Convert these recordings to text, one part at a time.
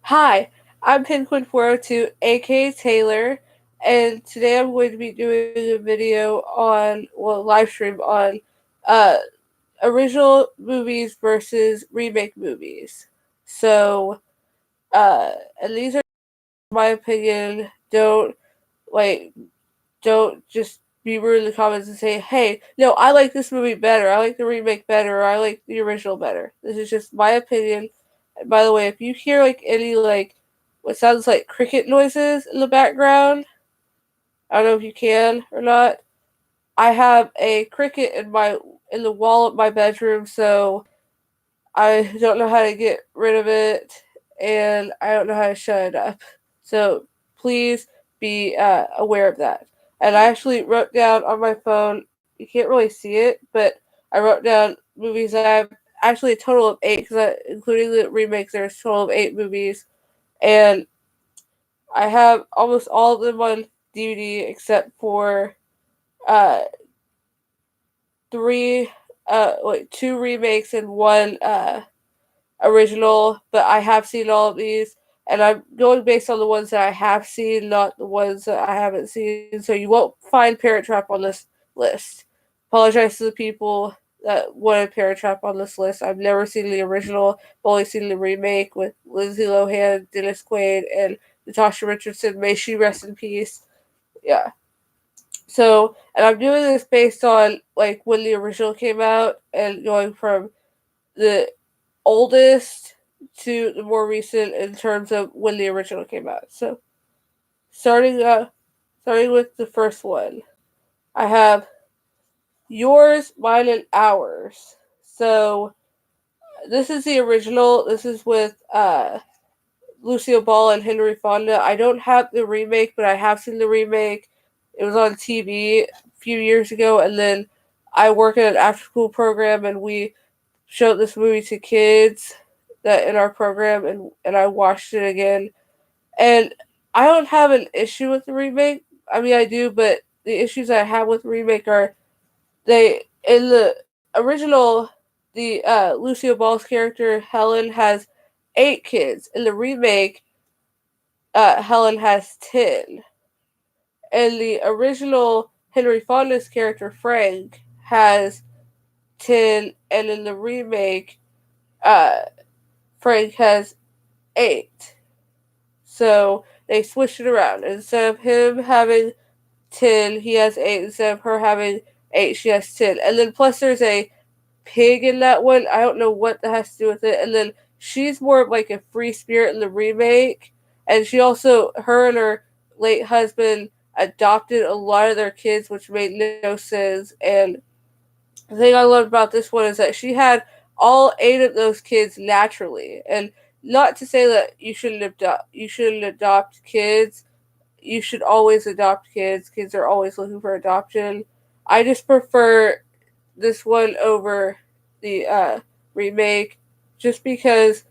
Hi, I'm Pin402, aka Taylor, and today I'm going to be doing a video live stream on uh, original movies versus remake movies. So, uh, and these are my opinion. Like, don't just be rude in the comments and say, hey, no, I like this movie better. I like the remake better. Or I like the original better. This is just my opinion. And by the way, if you hear like any like what sounds like cricket noises in the background, I don't know if you can or not. I have a cricket in the wall of my bedroom, so I don't know how to get rid of it, and I don't know how to shut it up. So please be aware of that. And I actually wrote down on my phone. You can't really see it, but I wrote down movies that I have actually a total of eight, because including the remakes, there's a total of eight movies, and I have almost all of them on DVD except for uh three two remakes and one original, but I have seen all of these, and I'm going based on the ones that I have seen, not the ones that I haven't seen. So you won't find Parent Trap on this list. Apologize to the people that wanted Parent Trap on this list. I've never seen the original. I've only seen the remake with Lindsay Lohan, Dennis Quaid, and Natasha Richardson. May she rest in peace. Yeah. So, and I'm doing this based on like when the original came out and going from the oldest to the more recent in terms of when the original came out. So starting starting with the first one, I have yours, mine, and ours. So this is the original. This is with Lucille Ball and Henry Fonda. I don't have the remake, but I have seen the remake. It was on TV a few years ago, and then I work at an after school program, and we showed this movie to kids that in our program, and I watched it again. And I don't have an issue with the remake. I mean, I do, but the issues I have with the remake are they in the original, the Lucille Ball's character Helen has 8 kids. In the remake, Helen has 10. And the original Henry Fonda's character Frank has 10, and in the remake, uh, Frank has 8. So they switched it around. Instead of him having 10, he has 8. Instead of her having 8, she has 10. And then plus there's a pig in that one. I don't know what that has to do with it. And then she's more of like a free spirit in the remake. And she also, her and her late husband adopted a lot of their kids, which made no sense. And the thing I loved about this one is that she had all 8 of those kids naturally. And not to say that you shouldn't adopt kids. You should always adopt kids. Kids are always looking for adoption. I just prefer this one over the remake, just because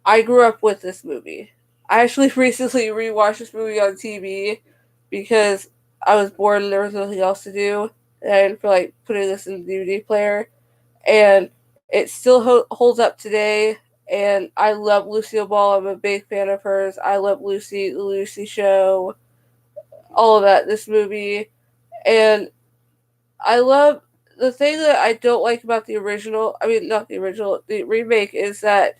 I grew up with this movie. I actually recently rewatched this movie on TV because I was bored and there was nothing else to do, and I didn't feel like putting this in the DVD player. And it still holds up today. And I love Lucille Ball. I'm a big fan of hers. I love Lucy, the Lucy Show, all of that. This movie, and I love the thing that I don't like about the original. I mean, not the original, the remake is that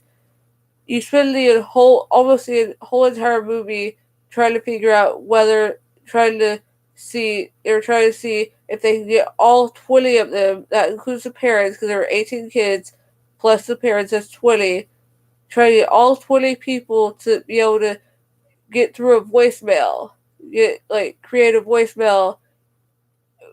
you spend the whole almost the whole entire movie trying to figure out whether trying to see they're trying to see if they can get all 20 of them. That includes the parents because there were 18 kids plus the parents. That's 20. Trying to get all 20 people to be able to get through a voicemail, get like create a voicemail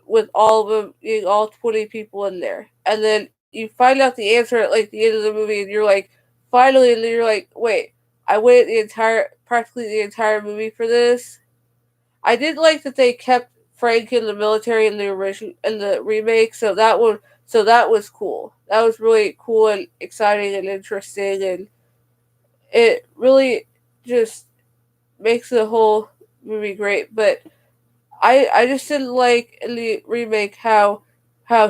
with all of them, getting all 20 people in there. And then you find out the answer at like the end of the movie, and you're like, finally, and then you're like, wait, I waited practically the entire movie for this. I did like that they kept Frank in the military in the original in the remake, so that was cool. That was really cool and exciting and interesting, and it really just makes the whole movie great. But I just didn't like in the remake how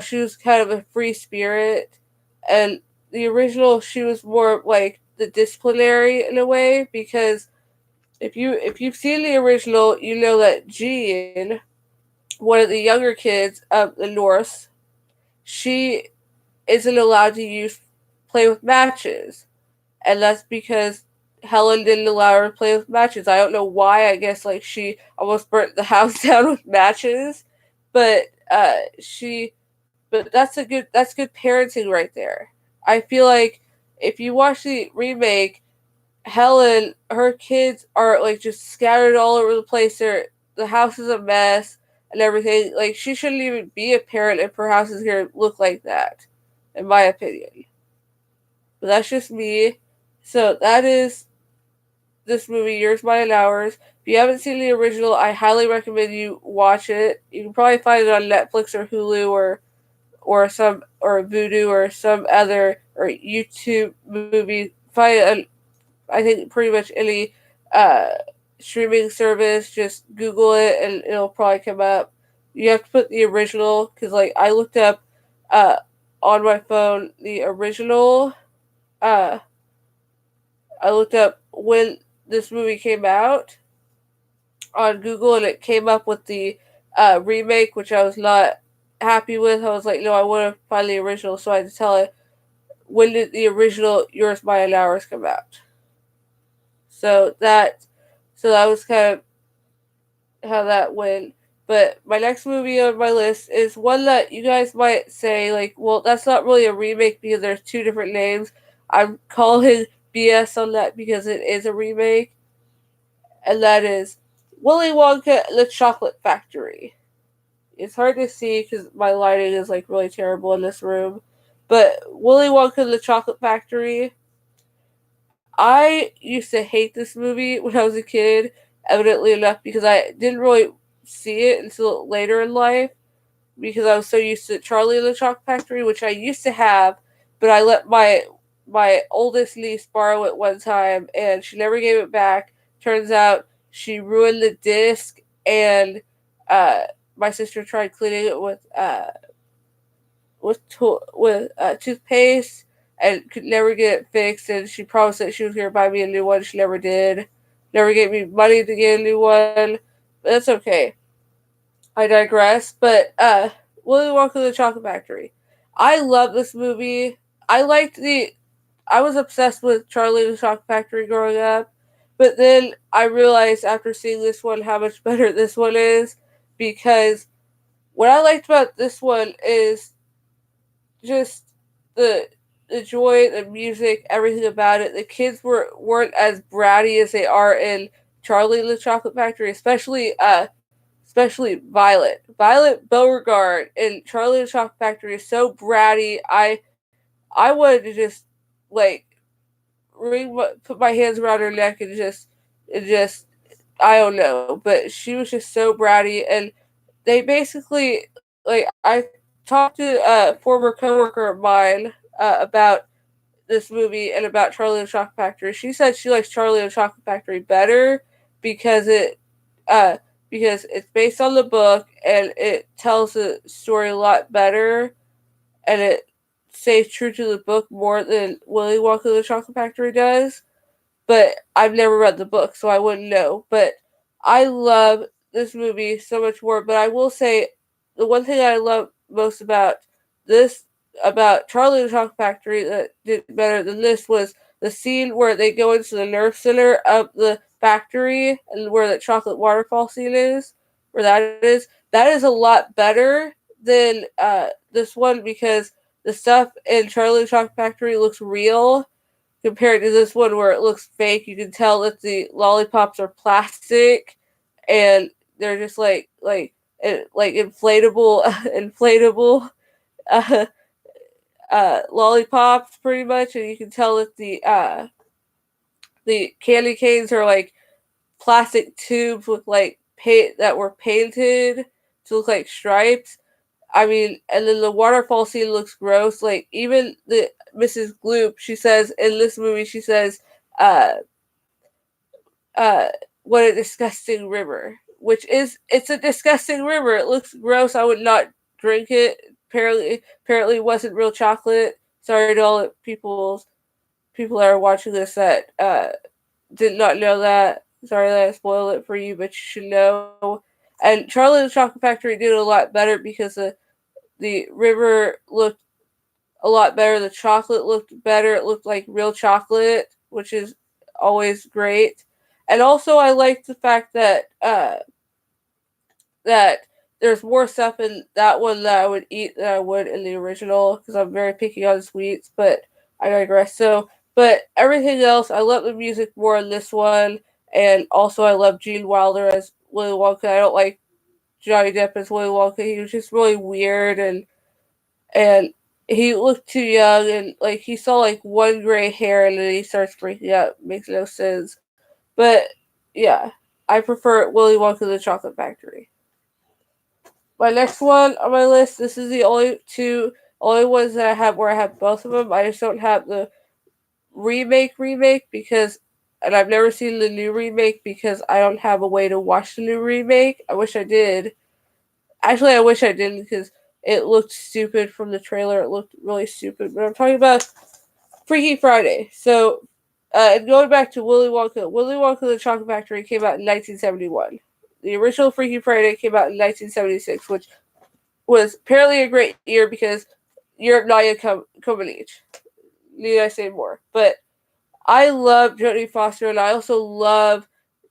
she was kind of a free spirit, and the original she was more like the disciplinary in a way, because if you've seen the original, you know that Jean, one of the younger kids of the North, she isn't allowed to use play with matches, and that's because Helen didn't allow her to play with matches. I don't know why. I guess like she almost burnt the house down with matches, but she but that's good parenting right there. I feel like if you watch the remake, Helen, her kids are like just scattered all over the place. The house is a mess and everything. Like she shouldn't even be a parent if her house is gonna look like that, in my opinion. But that's just me. So that is this movie, Yours, Mine, and Ours. If you haven't seen the original, I highly recommend you watch it. You can probably find it on Netflix or Hulu or Voodoo or some other or YouTube movie. Find it on, I think, pretty much any uh, streaming service. Just Google it and it'll probably come up. You have to put the original, because like I looked up uh, on my phone the original. Uh, I looked up when this movie came out on Google, and it came up with the remake, which I was not happy with. I was like, no, I want to find the original, so I had to tell it, when did the original Yours, Mine, and Ours come out? So that so that was kind of how that went. But my next movie on my list is one that you guys might say, like, well, that's not really a remake because there's two different names. I'm calling BS on that because it is a remake, and that is Willy Wonka and the Chocolate Factory. It's hard to see because my lighting is like really terrible in this room. But Willy Wonka and the Chocolate Factory, I used to hate this movie when I was a kid, evidently enough, because I didn't really see it until later in life, because I was so used to Charlie and the Chocolate Factory, which I used to have, but I let my oldest niece borrow it one time, and she never gave it back. Turns out she ruined the disc, and uh, my sister tried cleaning it with toothpaste and could never get it fixed. And she promised that she was going to buy me a new one. She never did. Never gave me money to get a new one. But that's okay. I digress. But Willy Wonka and the Chocolate Factory. I love this movie. I liked the. I was obsessed with Charlie and the Chocolate Factory growing up, but then I realized after seeing this one how much better this one is, because what I liked about this one is just the the joy, the music, everything about it. The kids weren't as bratty as they are in Charlie and the Chocolate Factory, especially Violet. Violet Beauregard in Charlie and the Chocolate Factory is so bratty. I wanted to just like put my hands around her neck and just I don't know, but she was just so bratty, and they basically like I talked to a former coworker of mine about this movie and about Charlie and the Chocolate Factory. She said she likes Charlie and the Chocolate Factory better because uh it's based on the book and it tells the story a lot better, and it stays true to the book more than Willy Wonka and the Chocolate Factory does. But I've never read the book, so I wouldn't know. But I love this movie so much more. But I will say, the one thing I love most this, about Charlie and the Chocolate Factory, that did better than this, was the scene where they go into the nerve center of the factory and where the chocolate waterfall scene is, where that is. That is a lot better than this one, because the stuff in Charlie and the Chocolate Factory looks real compared to this one where it looks fake. You can tell that the lollipops are plastic and they're just like inflatable inflatable uh, lollipops pretty much, and you can tell that the candy canes are like plastic tubes with like paint that were painted to look like stripes. I mean, and then the waterfall scene looks gross. Like even the Mrs. Gloop, she says in this movie, she says, uh, uh, "What a disgusting river," which is it's a disgusting river. It looks gross. I would not drink it. Apparently, it wasn't real chocolate. Sorry to all the people people that are watching this that did not know that. Sorry that I spoiled it for you, but you should know. And Charlie and the Chocolate Factory did a lot better because the river looked a lot better. The chocolate looked better. It looked like real chocolate, which is always great. And also, I like the fact that there's more stuff in that one that I would eat than I would in the original because I'm very picky on sweets. But I digress. So, but everything else, I love the music more in this one, and also I love Gene Wilder as Willy Wonka. I don't like Johnny Depp as Willy Wonka. He was just really weird and he looked too young and like he saw like one gray hair and then he starts breaking out. Makes no sense. But yeah, I prefer Willy Wonka the Chocolate Factory. My next one on my list, this is the only ones that I have where I have both of them. I just don't have the remake because and I've never seen the new remake because I don't have a way to watch the new remake. I wish I did. Actually, I wish I didn't because it looked stupid from the trailer. It looked really stupid. But I'm talking about Freaky Friday. So, and going back to Willy Wonka the Chocolate Factory came out in 1971. The original Freaky Friday came out in 1976, which was apparently a great year because Europe Naya Comaneci. Need I say more? But I love Jodie Foster and I also love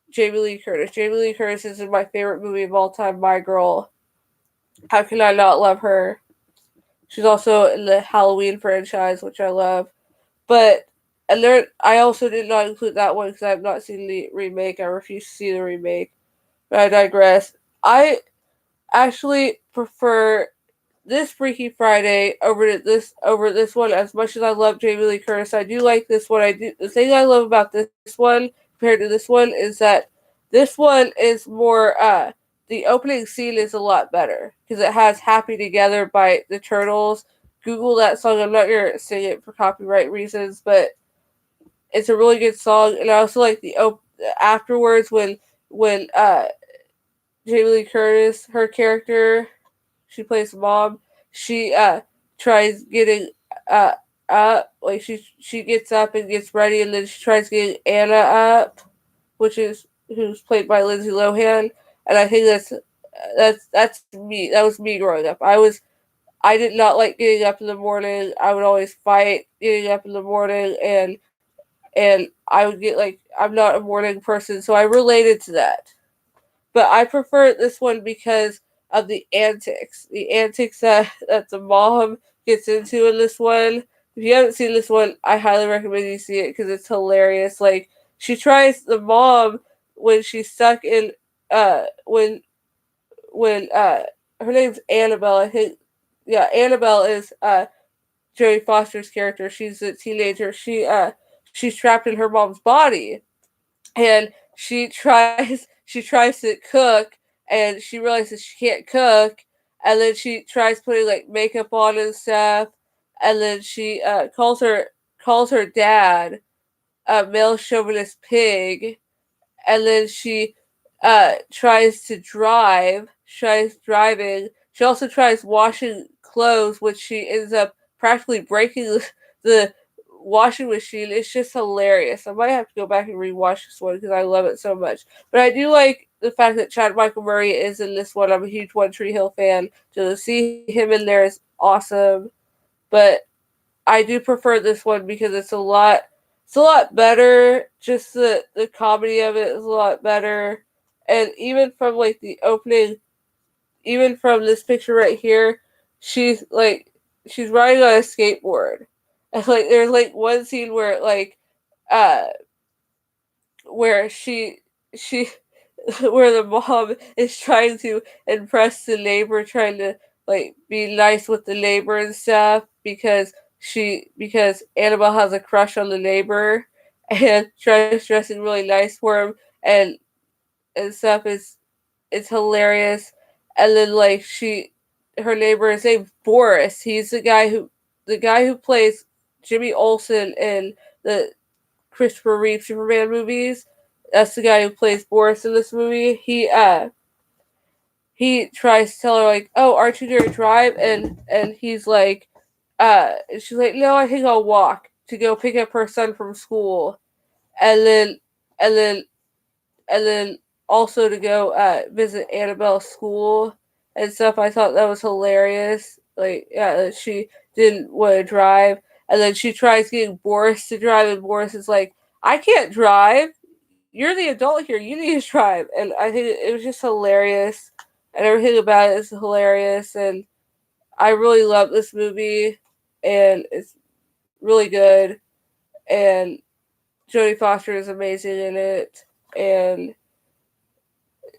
Jamie Lee Curtis. Jamie Lee Curtis is my favorite movie of all time, My Girl. How can I not love her? She's also in the Halloween franchise, which I love. But and there, I also did not include that one because I have not seen the remake. I refuse to see the remake. But I digress. I actually prefer this Freaky Friday over this one as much as I love Jamie Lee Curtis. I do like this one. I do the thing I love about this one compared to this one is that this one is more the opening scene is a lot better because it has Happy Together by the Turtles. Google that song. I'm not gonna sing it for copyright reasons, but it's a really good song. And I also like the afterwards when Jamie Lee Curtis, her character, she plays mom. She tries getting uh up, like she gets up and gets ready, and then she tries getting Anna up, which is who's played by Lindsay Lohan, and I think that's me. That was me growing up. I did not like getting up in the morning. I would always fight getting up in the morning, and I would get like I'm not a morning person, so I related to that. But I prefer this one because of the antics. The antics that the mom gets into in this one. If you haven't seen this one, I highly recommend you see it because it's hilarious. Like she tries the mom when she's stuck in when her name's Annabelle. I think yeah, Annabelle is Jodie Foster's character. She's a teenager. She's trapped in her mom's body and she tries to cook and she realizes she can't cook and then she tries putting like makeup on and stuff and then she calls her dad a male chauvinist pig and then she tries driving. She also tries washing clothes, which she ends up practically breaking the washing machine. It's just hilarious. I might have to go back and rewatch this one because I love it so much. But I do like the fact that Chad Michael Murray is in this one. I'm a huge One Tree Hill fan. So to see him in there is awesome. But I do prefer this one because it's a lot better. Just the comedy of it is a lot better. And even from like the opening, even from this picture right here, she's like she's riding on a skateboard. And like there's like one scene uh where she where the mom is trying to impress the neighbor, trying to like be nice with the neighbor and stuff because Annabelle has a crush on the neighbor and tries dressing really nice for him and stuff is it's hilarious. And then like her neighbor is named Boris. He's the guy who plays Jimmy Olsen in the Christopher Reeve Superman movies. That's the guy who plays Boris in this movie. He tries to tell her like, "Oh, aren't you gonna drive?" And he's like, and she's like, "No, I think I'll walk." to go pick up her son from school, and then and then and then also to go visit Annabelle's school and stuff. I thought that was hilarious. Like, yeah, she didn't want to drive, and then she tries getting Boris to drive, and Boris is like, "I can't drive. You're the adult here. You need to drive." And I think it was just hilarious, and everything about it is hilarious, and I really love this movie, and it's really good, and Jodie Foster is amazing in it, and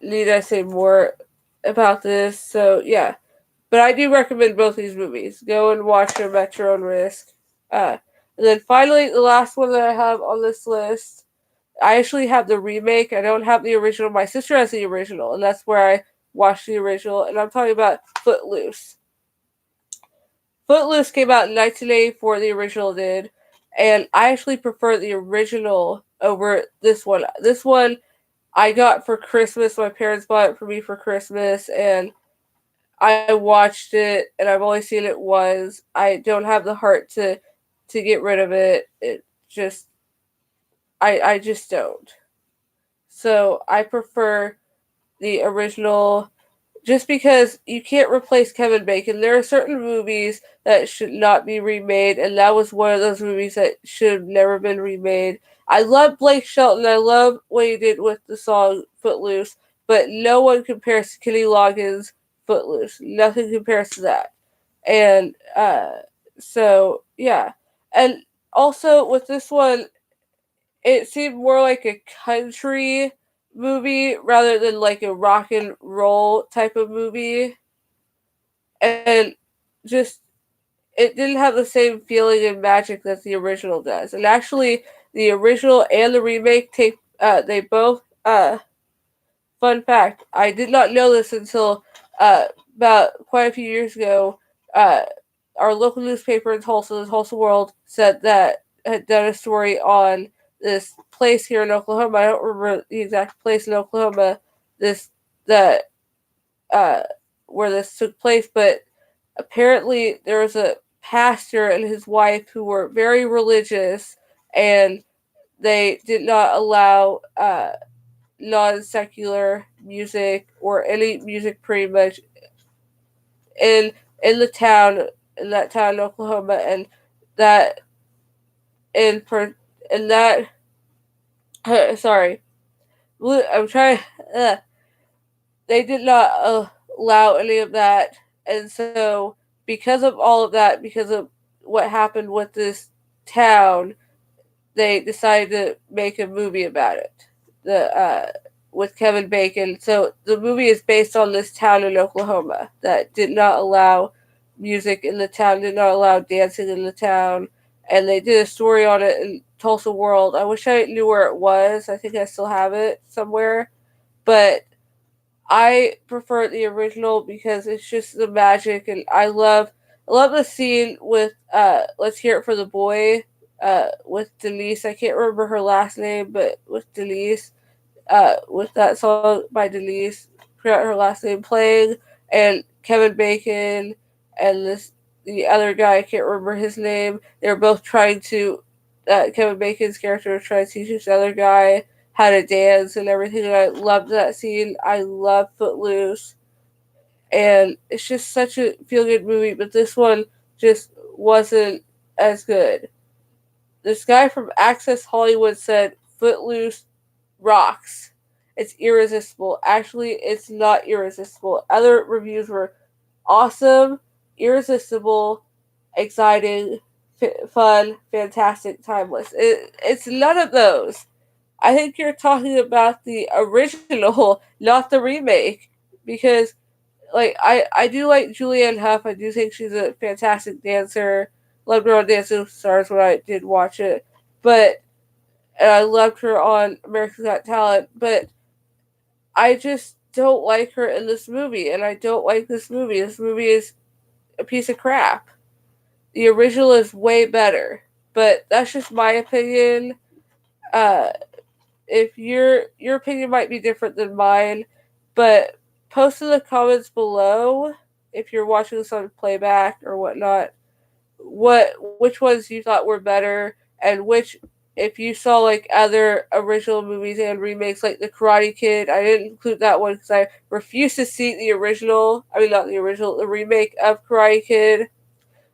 need I say more about this? So yeah, but I do recommend both these movies. Go and watch them at your own risk. And then finally, the last one that I have on this list, I actually have the remake. I don't have the original. My sister has the original, and that's where I watched the original. And I'm talking about Footloose. Footloose came out in 1984. The original did, and I actually prefer the original over this one. This one I got for Christmas. My parents bought it for me for Christmas, and I watched it, and I've only seen it once. I don't have the heart to get rid of it. It just I just don't. So I prefer the original just because you can't replace Kevin Bacon. There are certain movies that should not be remade, and that was one of those movies that should have never been remade. I love Blake Shelton. I love what he did with the song Footloose, but no one compares to Kenny Loggins' Footloose. Nothing compares to that. And so, yeah. And also with this one, it seemed more like a country movie rather than like a rock and roll type of movie. And just it didn't have the same feeling and magic that the original does. And actually the original and the remake take they both fun fact, I did not know this until about quite a few years ago. Uh, our local newspaper in Tulsa, the Tulsa World, said that had done a story on this place here in Oklahoma. I don't remember the exact place in Oklahoma this that uh, where this took place, but apparently there was a pastor and his wife who were very religious, and they did not allow non secular music or any music pretty much in in the town in that town in Oklahoma, and that in per and that sorry, I'm trying. They did not allow any of that, and so because of all of that, because of what happened with this town, they decided to make a movie about it. The with Kevin Bacon. So the movie is based on this town in Oklahoma that did not allow music in the town, did not allow dancing in the town, and they did a story on it in Tulsa World. I wish I knew where it was. I think I still have it somewhere, but I prefer the original because it's just the magic, and I love the scene with Let's Hear It for the Boy with Denise. I can't remember her last name, but with Denise, with that song by Denise, forgot her last name, playing, and Kevin Bacon and this the other guy, I can't remember his name. They're both trying to Kevin Bacon's character was trying to teach this other guy how to dance and everything. And I loved that scene. I love Footloose, and it's just such a feel good movie. But this one just wasn't as good. This guy from Access Hollywood said Footloose rocks. It's irresistible. Actually, it's not irresistible. Other reviews were awesome, irresistible, exciting, fun, fantastic, timeless. It's none of those. I think you're talking about the original, not the remake, because like I do like Julianne Hough. I do think she's a fantastic dancer. Loved her on Dancing with the Stars when I did watch it, but and I loved her on America's Got Talent. But I just don't like her in this movie, and I don't like this movie. This movie is a piece of crap. The original is way better, but that's just my opinion. Uh, if your opinion might be different than mine, but post in the comments below if you're watching this on playback or whatnot. Which ones you thought were better? and which, if you saw like other original movies and remakes like The Karate Kid, I didn't include that one because I refuse to see the original. I mean, not the original, the remake of Karate Kid.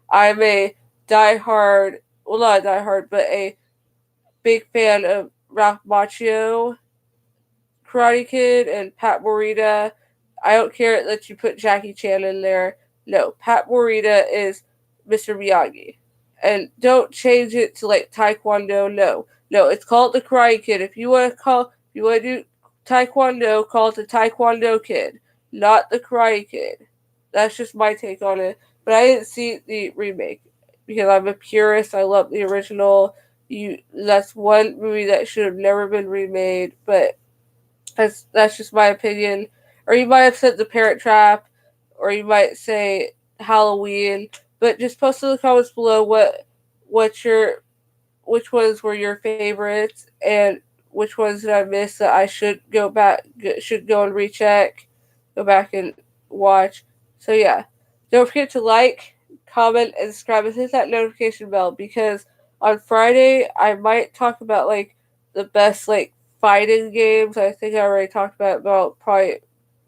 I'm a diehard, well, not a diehard, but a big fan of Ralph Macchio, Karate Kid, and Pat Morita. I don't care that you put Jackie Chan in there. No, Pat Morita is Mr. Miyagi. And don't change it to like Taekwondo. No, no, it's called the Karate Kid. If you want to do Taekwondo, call it the Taekwondo Kid, not the Karate Kid. That's just my take on it. But I didn't see the remake because I'm a purist. I love the original. That's one movie that should have never been remade. But that's just my opinion. Or you might have said The Parent Trap, or you might say Halloween. But just post in the comments below what your which ones were your favorites and which ones did I miss that I should go and recheck, go back and watch. So yeah, don't forget to like, comment, and subscribe, and hit that notification bell because on Friday I might talk about like the best like fighting games. I think I already talked about it, but I'll probably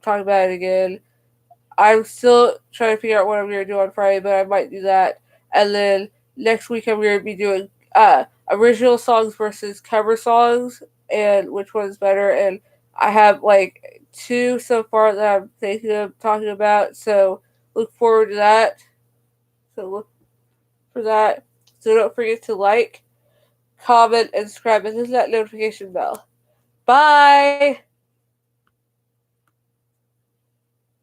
talk about it again. I'm still trying to figure out what I'm gonna do on Friday, but I might do that. And then next week I'm gonna be doing original songs versus cover songs and which one's better. And I have like two so far that I'm thinking of talking about. So look forward to that. So look for that. So don't forget to like, comment, and subscribe, and hit that notification bell. Bye.